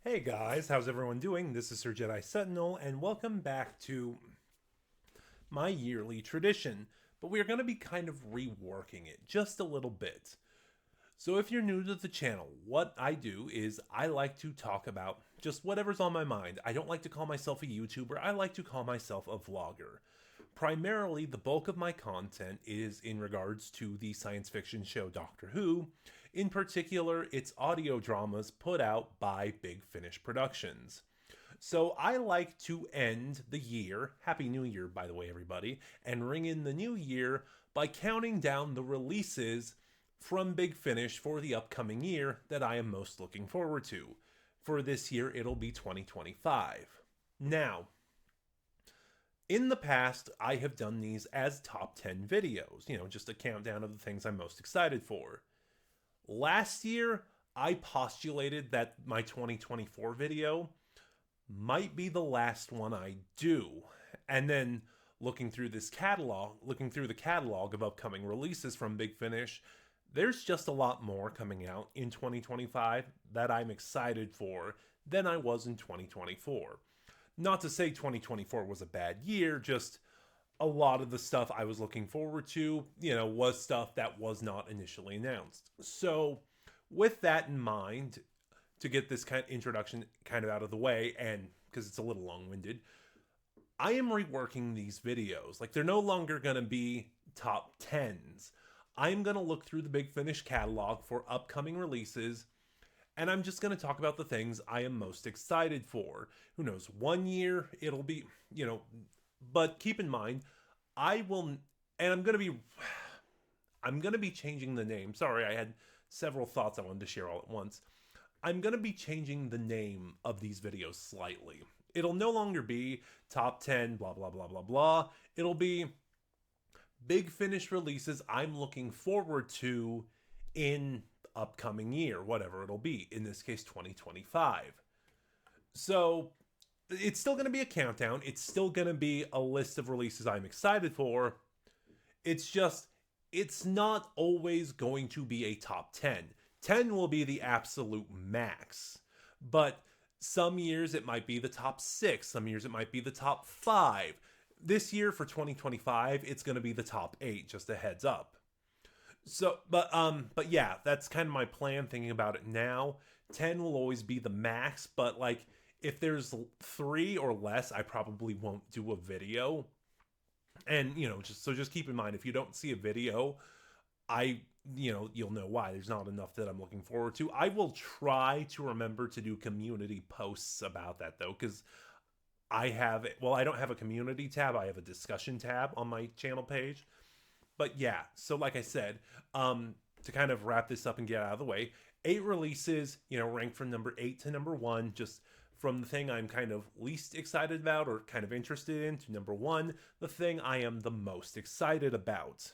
Hey guys, how's everyone doing? This is Sir Jedi Sentinel, and welcome back to my yearly tradition. But we are going to be kind of reworking it just a little bit. So, if you're new to the channel, what I do is I like to talk about just whatever's on my mind. I don't like to call myself a YouTuber, I like to call myself a vlogger. Primarily, the bulk of my content is in regards to the science fiction show Doctor Who. In particular, its audio dramas put out by Big Finish Productions. So I like to end the year, Happy New Year, by the way, everybody, and ring in the new year by counting down the releases from Big Finish for the upcoming year that I am most looking forward to. For this year, it'll be 2025. Now, in the past, I have done these as top 10 videos, just a countdown of the things I'm most excited for. Last year, I postulated that my 2024 video might be the last one I do. And then looking through the catalog of upcoming releases from Big Finish, there's just a lot more coming out in 2025 that I'm excited for than I was in 2024. Not to say 2024 was a bad year, just a lot of the stuff I was looking forward to, was stuff that was not initially announced. So, with that in mind, to get this kind of introduction kind of out of the way, and because it's a little long-winded, I am reworking these videos. Like, they're no longer going to be top 10s. I'm going to look through the Big Finish catalog for upcoming releases, and I'm just going to talk about the things I am most excited for. Who knows, one year it'll be, but keep in mind, I will, and I'm going to be changing the name. Sorry, I had several thoughts I wanted to share all at once. I'm going to be changing the name of these videos slightly. It'll no longer be top 10, blah, blah, blah, blah, blah. It'll be Big Finish releases I'm looking forward to in upcoming year, whatever it'll be. In this case, 2025. So it's still going to be a countdown. It's still going to be a list of releases I'm excited for. It's not always going to be a top 10. 10 will be the absolute max. But some years it might be the top 6. Some years it might be the top 5. This year for 2025, it's going to be the top 8, just a heads up. So, but yeah, that's kind of my plan thinking about it now. 10 will always be the max, but like if there's 3 or less, I probably won't do a video. And, just keep in mind, if you don't see a video, you'll know why. There's not enough that I'm looking forward to. I will try to remember to do community posts about that though, because I don't have a community tab. I have a discussion tab on my channel page. But yeah, so like I said, to kind of wrap this up and get out of the way, 8 releases, ranked from number 8 to number 1, just from the thing I'm kind of least excited about or kind of interested in to number 1, the thing I am the most excited about.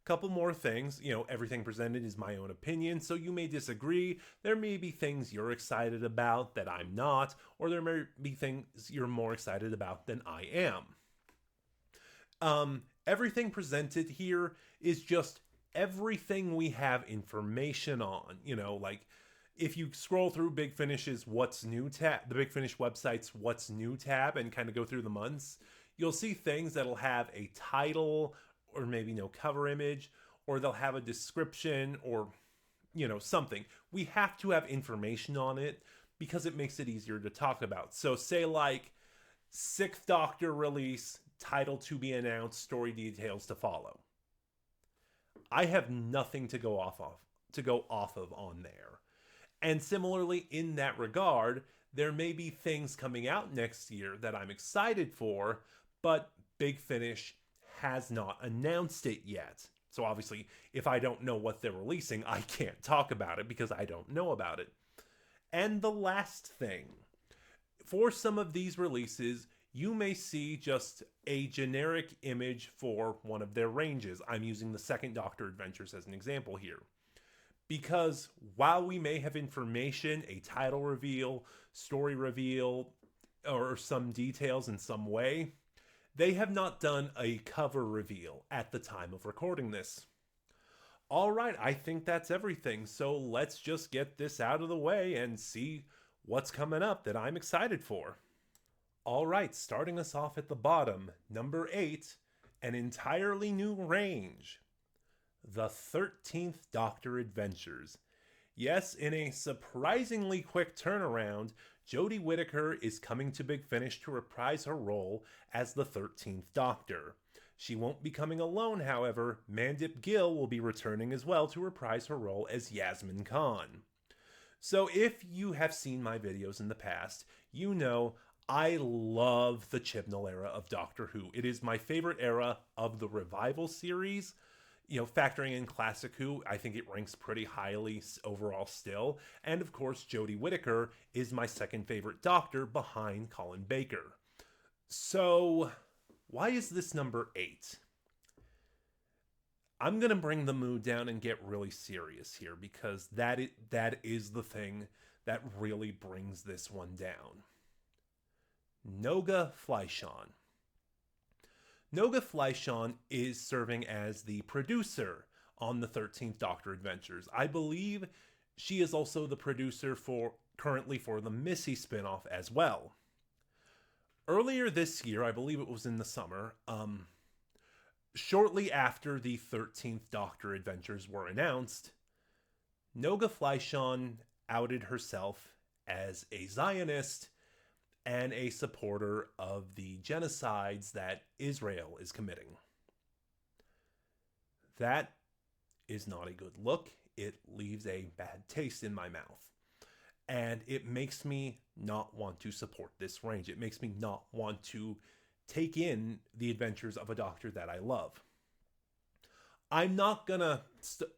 Couple more things, everything presented is my own opinion, so you may disagree. There may be things you're excited about that I'm not, or there may be things you're more excited about than I am. Everything presented here is just everything we have information on, like if you scroll through Big Finish's What's New tab, the Big Finish website's What's New tab, and kind of go through the months, you'll see things that'll have a title or maybe no cover image, or they'll have a description or, something. We have to have information on it because it makes it easier to talk about. So say like 6th Doctor release, title to be announced, story details to follow. I have nothing to go off of on there. And similarly, in that regard, there may be things coming out next year that I'm excited for, but Big Finish has not announced it yet. So obviously, if I don't know what they're releasing, I can't talk about it because I don't know about it. And the last thing, for some of these releases, you may see just a generic image for one of their ranges. I'm using the 2nd Doctor Adventures as an example here. Because while we may have information, a title reveal, story reveal, or some details in some way, they have not done a cover reveal at the time of recording this. All right, I think that's everything. So let's just get this out of the way and see what's coming up that I'm excited for. All right, starting us off at the bottom, number 8, an entirely new range. The 13th Doctor Adventures. Yes, in a surprisingly quick turnaround, Jodie Whittaker is coming to Big Finish to reprise her role as the 13th Doctor. She won't be coming alone, however. Mandip Gill will be returning as well to reprise her role as Yasmin Khan. So if you have seen my videos in the past, you know I love the Chibnall era of Doctor Who. It is my favorite era of the revival series. You know, factoring in Classic Who, I think it ranks pretty highly overall still. And of course, Jodie Whittaker is my second favorite Doctor behind Colin Baker. So, why is this number 8? I'm going to bring the mood down and get really serious here because that is the thing that really brings this one down. Noga Fleischon. Noga Fleischon is serving as the producer on the 13th Doctor Adventures. I believe she is also the producer currently for the Missy spinoff as well. Earlier this year, I believe it was in the summer, shortly after the 13th Doctor Adventures were announced, Noga Fleischon outed herself as a Zionist and a supporter of the genocides that Israel is committing. That is not a good look. It leaves a bad taste in my mouth. And it makes me not want to support this range. It makes me not want to take in the adventures of a Doctor that I love. I'm not gonna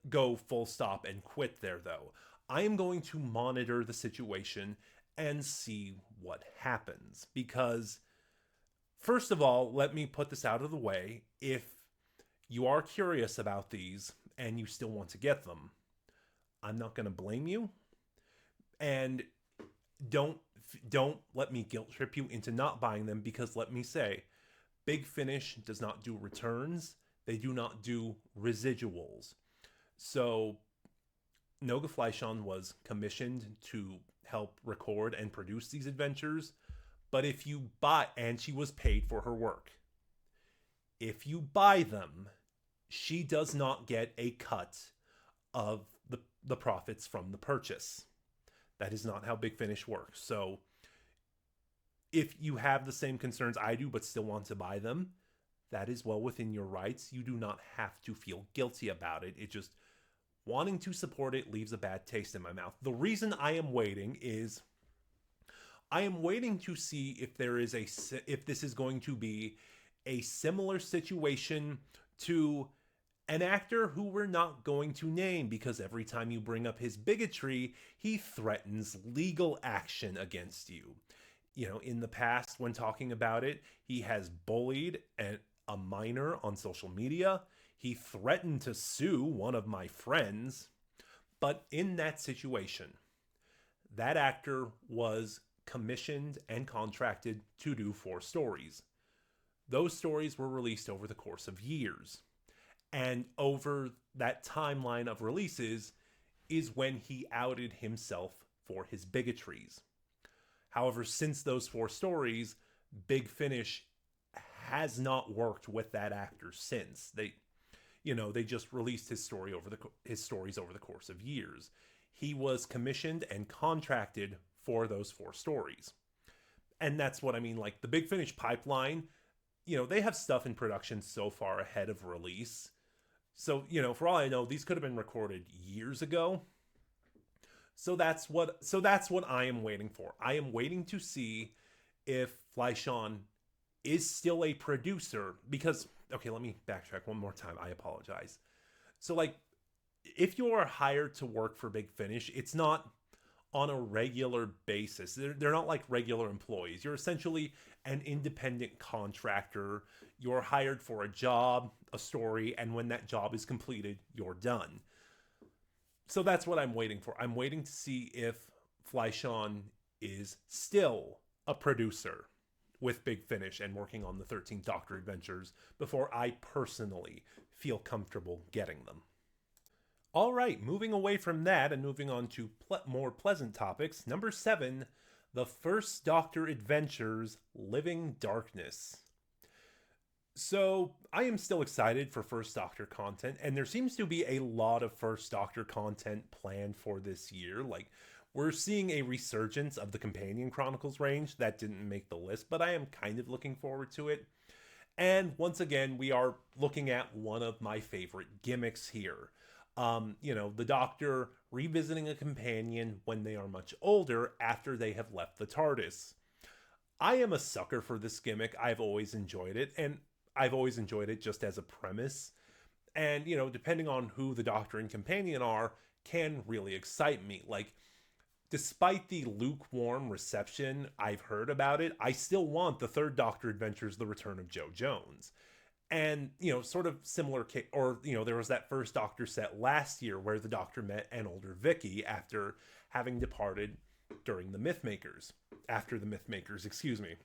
go full stop and quit there, though. I am going to monitor the situation and see what happens. Because, first of all, let me put this out of the way. If you are curious about these and you still want to get them, I'm not going to blame you. And don't let me guilt trip you into not buying them, because let me say, Big Finish does not do returns. They do not do residuals. So Noga Fleischon was commissioned to help record and produce these adventures, but if you buy, and she was paid for her work, if you buy them, she does not get a cut of the profits from the purchase. That is not how Big Finish works. So if you have the same concerns I do but still want to buy them, that is well within your rights. You do not have to feel guilty about it. It just, wanting to support it leaves a bad taste in my mouth. The reason I am waiting is I am waiting to see if this is going to be a similar situation to an actor who we're not going to name, because every time you bring up his bigotry, he threatens legal action against you. You know, in the past, when talking about it, he has bullied a minor on social media. He threatened to sue one of my friends. But in that situation, that actor was commissioned and contracted to do 4 stories. Those stories were released over the course of years. And over that timeline of releases is when he outed himself for his bigotries. However, since those 4 stories, Big Finish has not worked with that actor since. They just released his stories over the course of years. He was commissioned and contracted for those 4 stories. And that's what I mean, like the Big Finish pipeline, they have stuff in production so far ahead of release. So, for all I know, these could have been recorded years ago. So that's what I am waiting for. I am waiting to see if Fleischon is still a producer, because, okay, let me backtrack one more time. I apologize. So, if you are hired to work for Big Finish, it's not on a regular basis. They're not like regular employees. You're essentially an independent contractor. You're hired for a job, a story, and when that job is completed, you're done. So that's what I'm waiting for. I'm waiting to see if Fleischon is still a producer with Big Finish and working on the 13th Doctor Adventures before I personally feel comfortable getting them. All right, moving away from that and moving on to more pleasant topics. Number 7, The First Doctor Adventures Living Darkness. So, I am still excited for First Doctor content, and there seems to be a lot of First Doctor content planned for this year. Like, we're seeing a resurgence of the Companion Chronicles range that didn't make the list, but I am kind of looking forward to it. And once again, we are looking at one of my favorite gimmicks here. The Doctor revisiting a companion when they are much older after they have left the TARDIS. I am a sucker for this gimmick. I've always enjoyed it, and I've always enjoyed it just as a premise. And, depending on who the Doctor and companion are, can really excite me. Like, despite the lukewarm reception I've heard about it, I still want the third Doctor Adventures, The Return of Jo Jones. And, sort of similar, there was that first Doctor set last year where the Doctor met an older Vicky after having departed during the Mythmakers. After the Mythmakers, excuse me.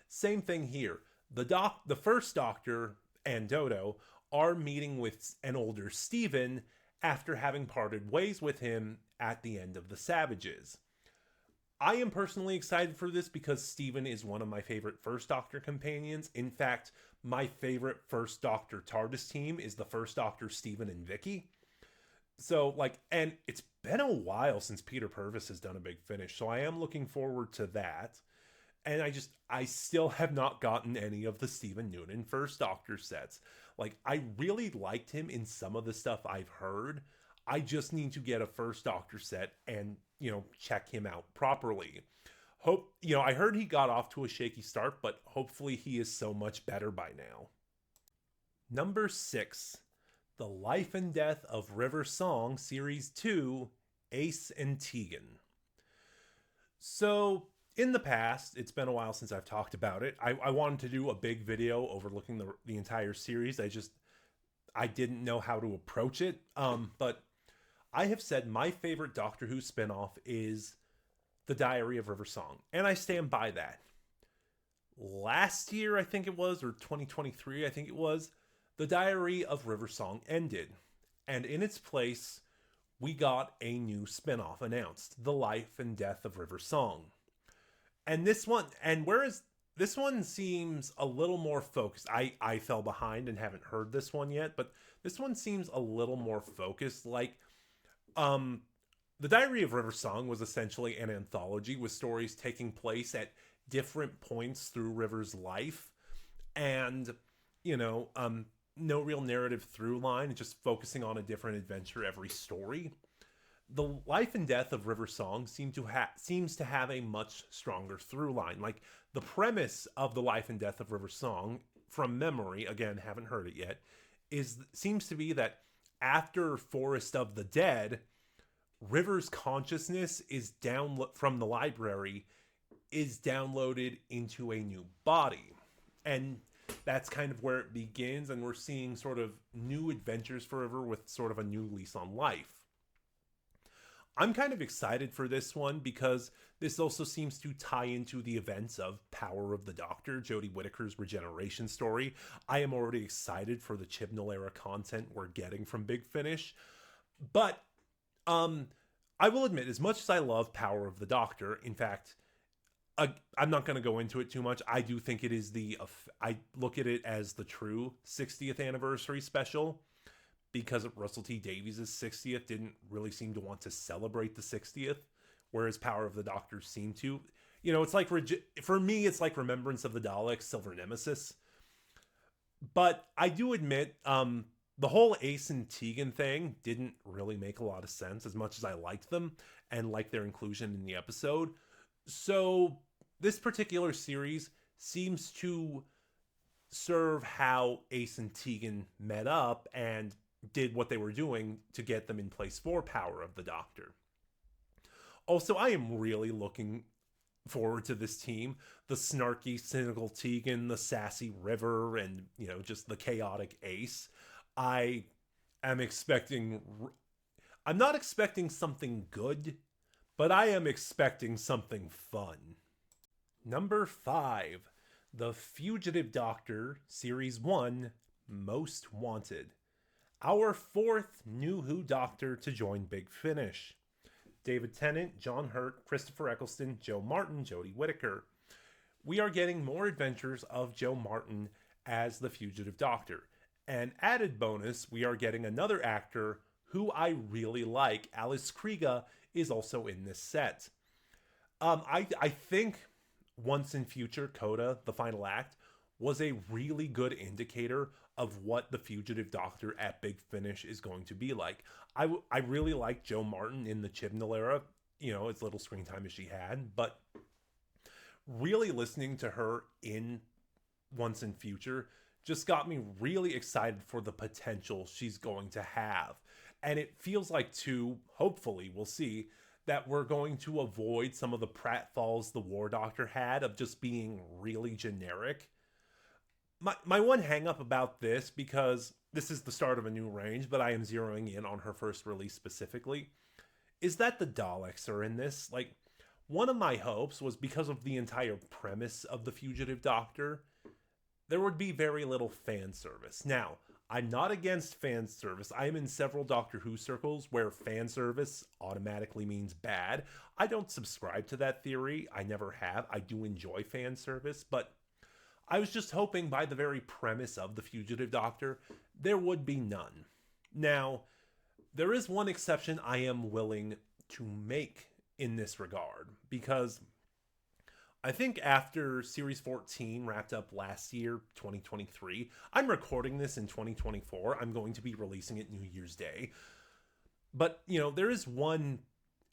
Same thing here. The first Doctor and Dodo are meeting with an older Stephen after having parted ways with him at the end of The Savages. I am personally excited for this because Stephen is one of my favorite First Doctor companions. In fact, my favorite First Doctor TARDIS team is the First Doctor, Stephen, and Vicky. So, and it's been a while since Peter Purvis has done a big finish, so I am looking forward to that. And I still have not gotten any of the Stephen Noonan First Doctor sets. I really liked him in some of the stuff I've heard. I just need to get a First Doctor set and, check him out properly. I heard he got off to a shaky start, but hopefully he is so much better by now. Number 6, The Life and Death of River Song Series 2, Ace and Tegan. So, in the past, it's been a while since I've talked about it. I wanted to do a big video overlooking the entire series. I didn't know how to approach it. But I have said my favorite Doctor Who spinoff is The Diary of River Song, and I stand by that. Last year, I think it was, or 2023, I think it was, The Diary of River Song ended, and in its place, we got a new spinoff announced, The Life and Death of River Song. And whereas this one seems a little more focused, I fell behind and haven't heard this one yet, but this one seems a little more focused. The Diary of River Song was essentially an anthology with stories taking place at different points through River's life, and no real narrative through line, just focusing on a different adventure every story. The Life and Death of River Song seems to have a much stronger through line. The premise of The Life and Death of River Song, from memory, again, haven't heard it yet, seems to be that after Forest of the Dead, River's consciousness is from the library is downloaded into a new body. And that's kind of where it begins, and we're seeing sort of new adventures for River with sort of a new lease on life. I'm kind of excited for this one because this also seems to tie into the events of Power of the Doctor, Jodie Whittaker's regeneration story. I am already excited for the Chibnall era content we're getting from Big Finish. But I will admit, as much as I love Power of the Doctor, in fact, I'm not going to go into it too much. I do think it is I look at it as the true 60th anniversary special, because Russell T Davies' 60th didn't really seem to want to celebrate the 60th, whereas Power of the Doctor seemed to. It's like, for me, it's like Remembrance of the Daleks, Silver Nemesis. But I do admit, the whole Ace and Tegan thing didn't really make a lot of sense, as much as I liked them and liked their inclusion in the episode. So this particular series seems to serve how Ace and Tegan met up and did what they were doing to get them in place for Power of the Doctor. Also, I am really looking forward to this team. The snarky, cynical Tegan, the sassy River, and, just the chaotic Ace. I'm not expecting something good, but I am expecting something fun. Number 5, The Fugitive Doctor, Series 1, Most Wanted. our fourth new Who Doctor to join Big Finish. David Tennant, John Hurt, Christopher Eccleston, Joe Martin, Jodie Whittaker. We are getting more adventures of Joe Martin as the fugitive doctor. And added bonus, we are getting another actor who I really like. Alice Krige is also in this set. I think Once in Future, Coda, the final act, was a really good indicator of what the fugitive doctor at Big Finish is going to be like. I really like Joe Martin in the Chibnall era, as little screen time as she had, but really listening to her in Once in Future just got me really excited for the potential she's going to have. And it feels like, too, hopefully, we'll see, that we're going to avoid some of the pratfalls the War Doctor had of just being really generic. My one hang up about this, because this is the start of a new range, but I am zeroing in on her first release specifically, is that the Daleks are in this. Like, one of my hopes was, because of the entire premise of the Fugitive Doctor, there would be very little fan service. Now, I'm not against fan service. I am in several Doctor Who circles where fan service automatically means bad. I don't subscribe to that theory. I never have. I do enjoy fan service, but I was just hoping by the very premise of the Fugitive Doctor, there would be none. Now, there is one exception I am willing to make in this regard, because I think after Series 14 wrapped up last year, 2023, I'm recording this in 2024. I'm going to be releasing it New Year's Day. But, there is one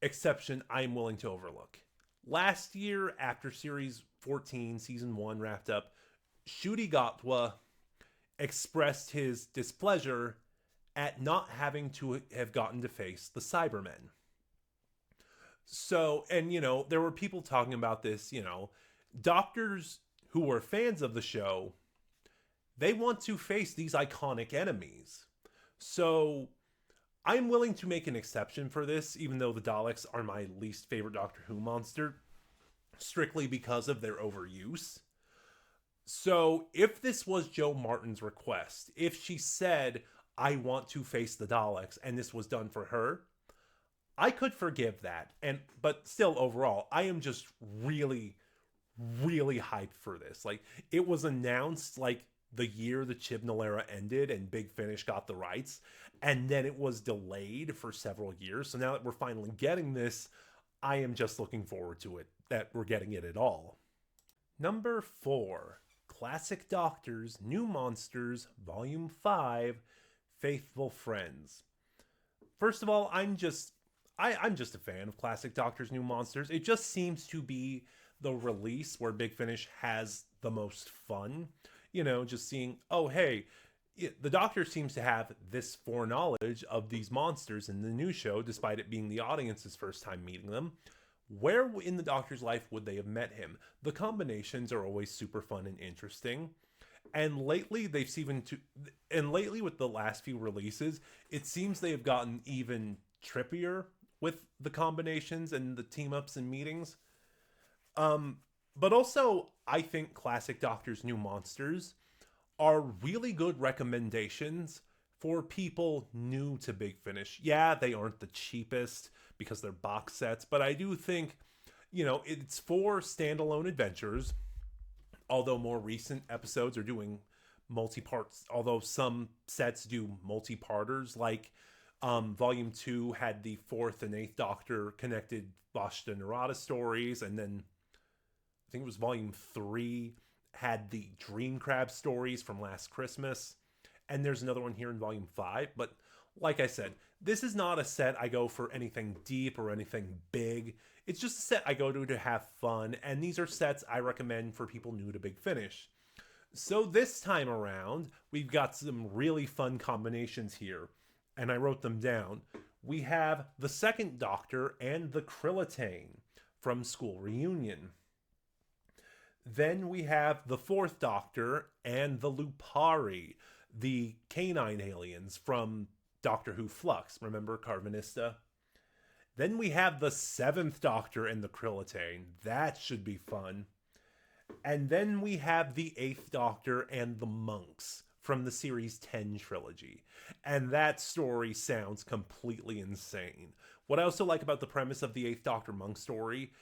exception I'm willing to overlook. Last year, after Series 14, Season 1 wrapped up, Ncuti Gatwa expressed his displeasure at not having to have gotten to face the Cybermen. So, and there were people talking about this, doctors who were fans of the show, they want to face these iconic enemies. So, I'm willing to make an exception for this, even though the Daleks are my least favorite Doctor Who monster, strictly because of their overuse. So, if this was Joe Martin's request, if she said, I want to face the Daleks, and this was done for her, I could forgive that. But still, overall, I am just really, really hyped for this. Like, it was announced, the year the Chibnall era ended and Big Finish got the rights, and then it was delayed for several years. So now that we're finally getting this, I am just looking forward to it, that we're getting it at all. Number 4, Classic Doctors, New Monsters, Volume 5, Faithful Friends. First of all, I'm just a fan of Classic Doctors, New Monsters. It just seems to be the release where Big Finish has the most fun. Just seeing, oh, hey, the Doctor seems to have this foreknowledge of these monsters in the new show, despite it being the audience's first time meeting them. Where in the Doctor's life would they have met him? The combinations are always super fun and interesting. And lately, with the last few releases, it seems they have gotten even trippier with the combinations and the team-ups and meetings. But also, I think Classic Doctors, New Monsters are really good recommendations for people new to Big Finish. Yeah, they aren't the cheapest because they're box sets, but I do think, it's for standalone adventures, although more recent episodes are doing multi-parts, although some sets do multi-parters, like Volume 2 had the 4th and 8th Doctor connected Vashta Narada stories, and then I think it was Volume 3 had the Dream Crab stories from last Christmas, and there's another one here in Volume 5, but like I said, this is not a set I go for anything deep or anything big. It's just a set I go to have fun, and these are sets I recommend for people new to Big Finish. So this time around, we've got some really fun combinations here, and I wrote them down. We have the 2nd Doctor and the Krillitane from School Reunion. Then we have the 4th Doctor and the Lupari, the canine aliens from Doctor Who Flux. Remember Carvanista? Then we have the 7th Doctor and the Krillitane. That should be fun. And then we have the 8th Doctor and the monks from the Series 10 trilogy. And that story sounds completely insane. What I also like about the premise of the Eighth Doctor monk story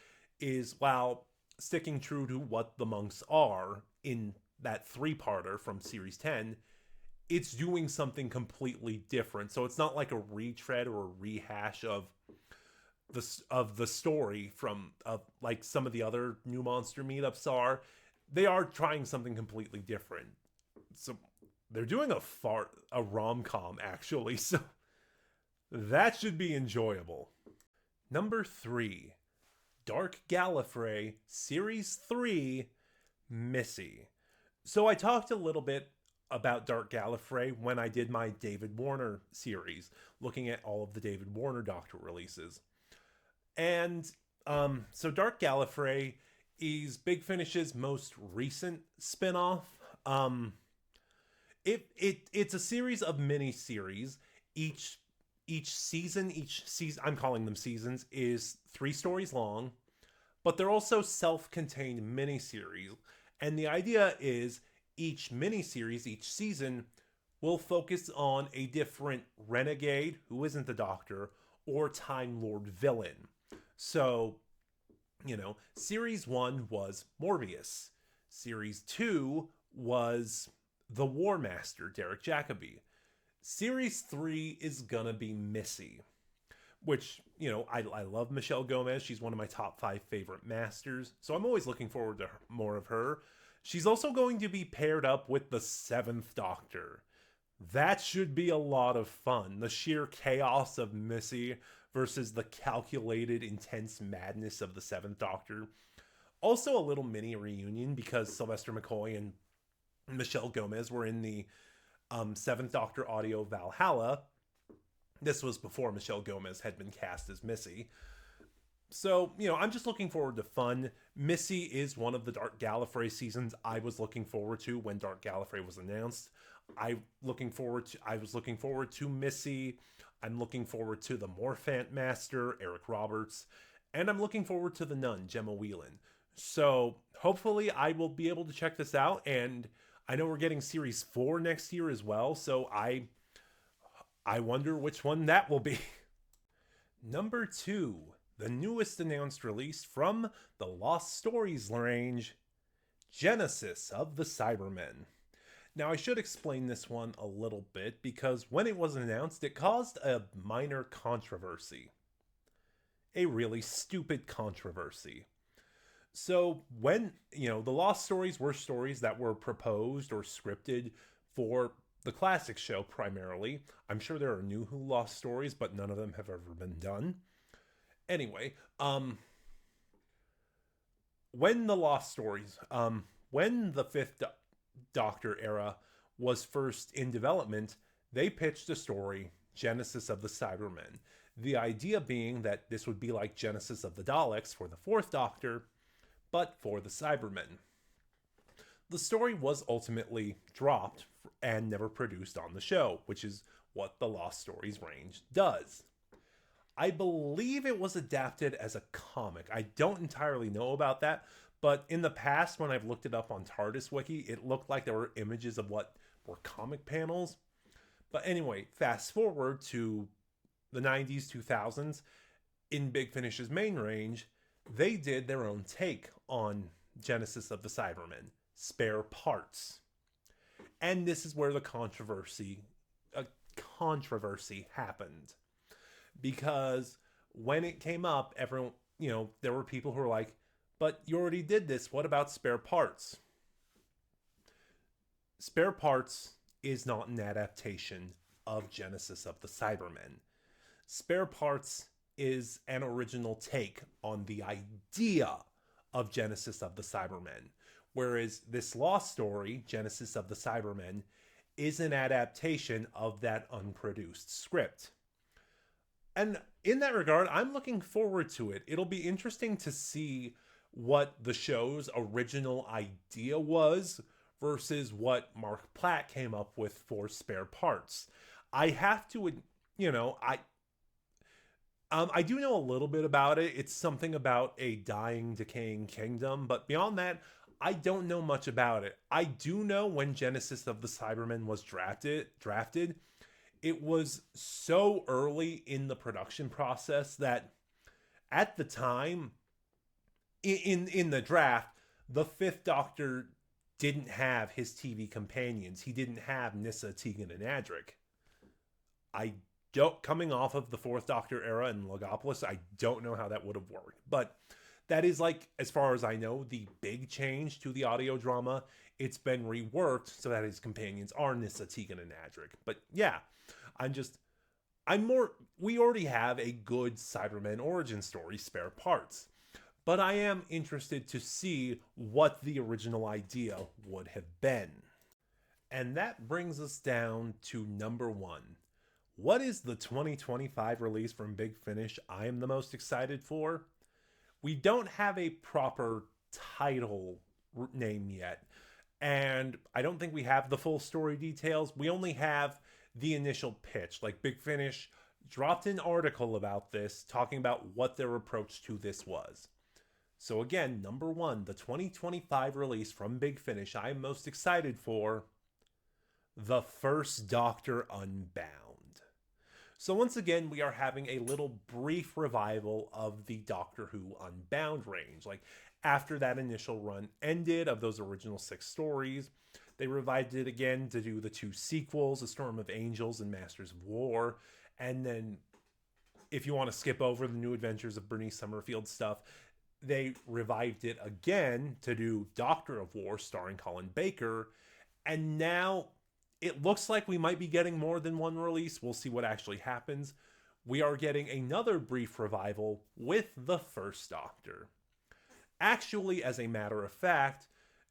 is, while sticking true to what the monks are in that three-parter from Series 10, it's doing something completely different. So it's not like a retread or a rehash of the story from like some of the other new monster meetups are. They are trying something completely different. So they're doing a rom-com actually. So that should be enjoyable. Number 3, Dark Gallifrey Series 3, Missy. So I talked a little bit about Dark Gallifrey when I did my David Warner series, looking at all of the David Warner Doctor releases. And so Dark Gallifrey is Big Finish's most recent spin-off. It's a series of mini-series. Each season, I'm calling them seasons, is 3 stories long, but they're also self-contained mini-series. And the idea is each mini-series, each season, will focus on a different renegade who isn't the Doctor or Time Lord villain. So, Series 1 was Morbius. Series 2 was the War Master, Derek Jacobi. Series 3 is gonna be Missy, which, I love Michelle Gomez. She's one of my top 5 favorite masters, so I'm always looking forward to more of her. She's also going to be paired up with the 7th Doctor. That should be a lot of fun. The sheer chaos of Missy versus the calculated, intense madness of the 7th Doctor. Also a little mini reunion because Sylvester McCoy and Michelle Gomez were in the 7th Doctor audio Valhalla. This was before Michelle Gomez had been cast as Missy. So, I'm just looking forward to fun. Missy is one of the Dark Gallifrey seasons I was looking forward to when Dark Gallifrey was announced. I was looking forward to Missy. I'm looking forward to the Morphant Master, Eric Roberts. And I'm looking forward to the Nun, Gemma Whelan. So, hopefully I will be able to check this out. And I know we're getting Series 4 next year as well. So, I wonder which one that will be. Number 2. The newest announced release from the Lost Stories range, Genesis of the Cybermen. Now, I should explain this one a little bit because when it was announced, it caused a minor controversy. A really stupid controversy. So when, the Lost Stories were stories that were proposed or scripted for the classic show primarily. I'm sure there are new Who Lost Stories, but none of them have ever been done. Anyway, when the Lost Stories, when the 5th Doctor era was first in development, they pitched a story, Genesis of the Cybermen. The idea being that this would be like Genesis of the Daleks for the 4th Doctor, but for the Cybermen. The story was ultimately dropped and never produced on the show, which is what the Lost Stories range does. I believe it was adapted as a comic. I don't entirely know about that, but in the past, when I've looked it up on TARDIS Wiki, it looked like there were images of what were comic panels. But anyway, fast forward to the 90s, 2000s, in Big Finish's main range, they did their own take on Genesis of the Cybermen, Spare Parts. And this is where the controversy happened. Because when it came up, everyone, there were people who were like, but you already did this. What about Spare Parts? Spare Parts is not an adaptation of Genesis of the Cybermen. Spare Parts is an original take on the idea of Genesis of the Cybermen. Whereas this Lost Story, Genesis of the Cybermen, is an adaptation of that unproduced script. And in that regard, I'm looking forward to it. It'll be interesting to see what the show's original idea was versus what Mark Platt came up with for Spare Parts. I have to, I do know a little bit about it. It's something about a dying, decaying kingdom. But beyond that, I don't know much about it. I do know when Genesis of the Cybermen was drafted, it was so early in the production process that at the time in the draft, the Fifth Doctor didn't have his TV companions. He didn't have Nyssa, Tegan, and Adric. I don't, coming off of the Fourth Doctor era in Logopolis, I don't know how that would have worked. But that is, like, as far as I know, the big change to the audio drama. It's been reworked so that his companions are Nyssa, Tegan, and Adric. But yeah, we already have a good Cybermen origin story, Spare Parts. But I am interested to see what the original idea would have been. And that brings us down to number 1. What is the 2025 release from Big Finish I am the most excited for? We don't have a proper title name yet, and I don't think we have the full story details. We only have the initial pitch. Like, Big Finish dropped an article about this, talking about what their approach to this was. So again, number 1, the 2025 release from Big Finish I am most excited for, The First Doctor Unbound. So once again, we are having a little brief revival of the Doctor Who Unbound range. Like, after that initial run ended of those original 6 stories, they revived it again to do the 2 sequels, A Storm of Angels and Masters of War. And then, if you want to skip over the New Adventures of Bernice Summerfield stuff, they revived it again to do Doctor of War starring Colin Baker. And now it looks like we might be getting more than one release. We'll see what actually happens. We are getting another brief revival with The First Doctor. Actually, as a matter of fact,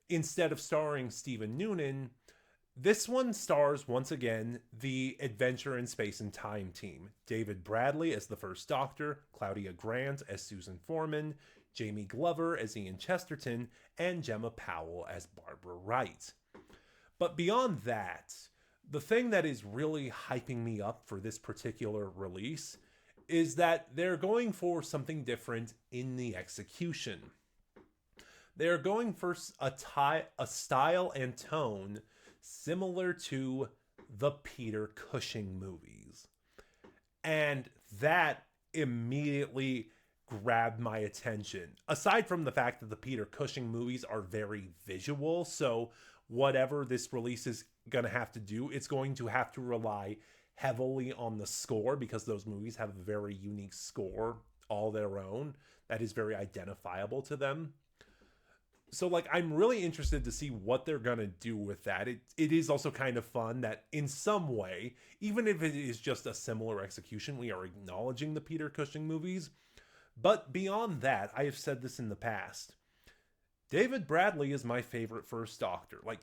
instead of starring Stephen Noonan, this one stars, once again, the Adventure in Space and Time team. David Bradley as the First Doctor, Claudia Grant as Susan Foreman, Jamie Glover as Ian Chesterton, and Gemma Powell as Barbara Wright. But beyond that, the thing that is really hyping me up for this particular release is that they're going for something different in the execution. They're going for a style and tone similar to the Peter Cushing movies. And that immediately grabbed my attention. Aside from the fact that the Peter Cushing movies are very visual, so whatever this release is going to have to do, it's going to have to rely heavily on the score, because those movies have a very unique score all their own that is very identifiable to them. So, like, I'm really interested to see what they're going to do with that. It is also kind of fun that in some way, even if it is just a similar execution, we are acknowledging the Peter Cushing movies. But beyond that, I have said this in the past, David Bradley is my favorite First Doctor. Like,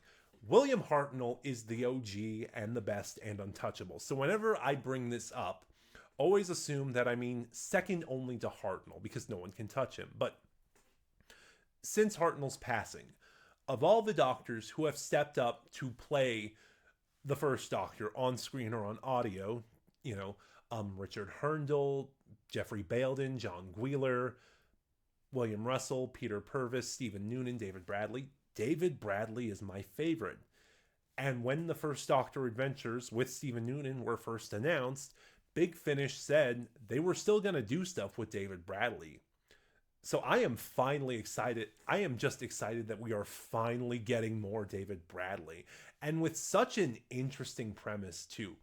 William Hartnell is the OG and the best and untouchable. So whenever I bring this up, always assume that I mean second only to Hartnell, because no one can touch him. But since Hartnell's passing, of all the Doctors who have stepped up to play the First Doctor on screen or on audio, Richard Herndl, Jeffrey Baildon, John Wheeler, William Russell, Peter Purvis, Stephen Noonan, David Bradley. David Bradley is my favorite. And when the First Doctor adventures with Stephen Noonan were first announced, Big Finish said they were still going to do stuff with David Bradley. So I am finally excited. I am just excited that we are finally getting more David Bradley. And with such an interesting premise, too.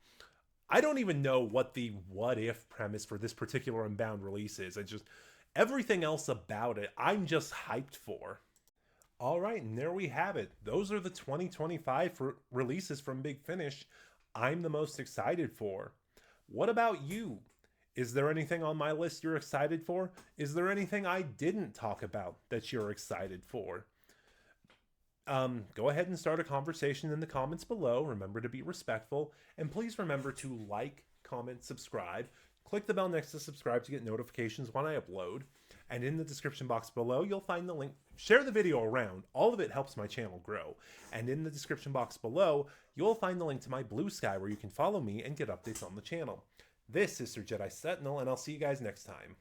I don't even know what the what-if premise for this particular Unbound release is. It's just everything else about it, I'm just hyped for. All right, and there we have it. Those are the 2025 releases from Big Finish I'm the most excited for. What about you? Is there anything on my list you're excited for? Is there anything I didn't talk about that you're excited for? Go ahead and start a conversation in the comments below. Remember to be respectful. And please remember to like, comment, subscribe. Click the bell next to subscribe to get notifications when I upload. And in the description box below, you'll find the link. Share the video around. All of it helps my channel grow. And in the description box below, you'll find the link to my Bluesky where you can follow me and get updates on the channel. This is Sir Jedi Sentinel, and I'll see you guys next time.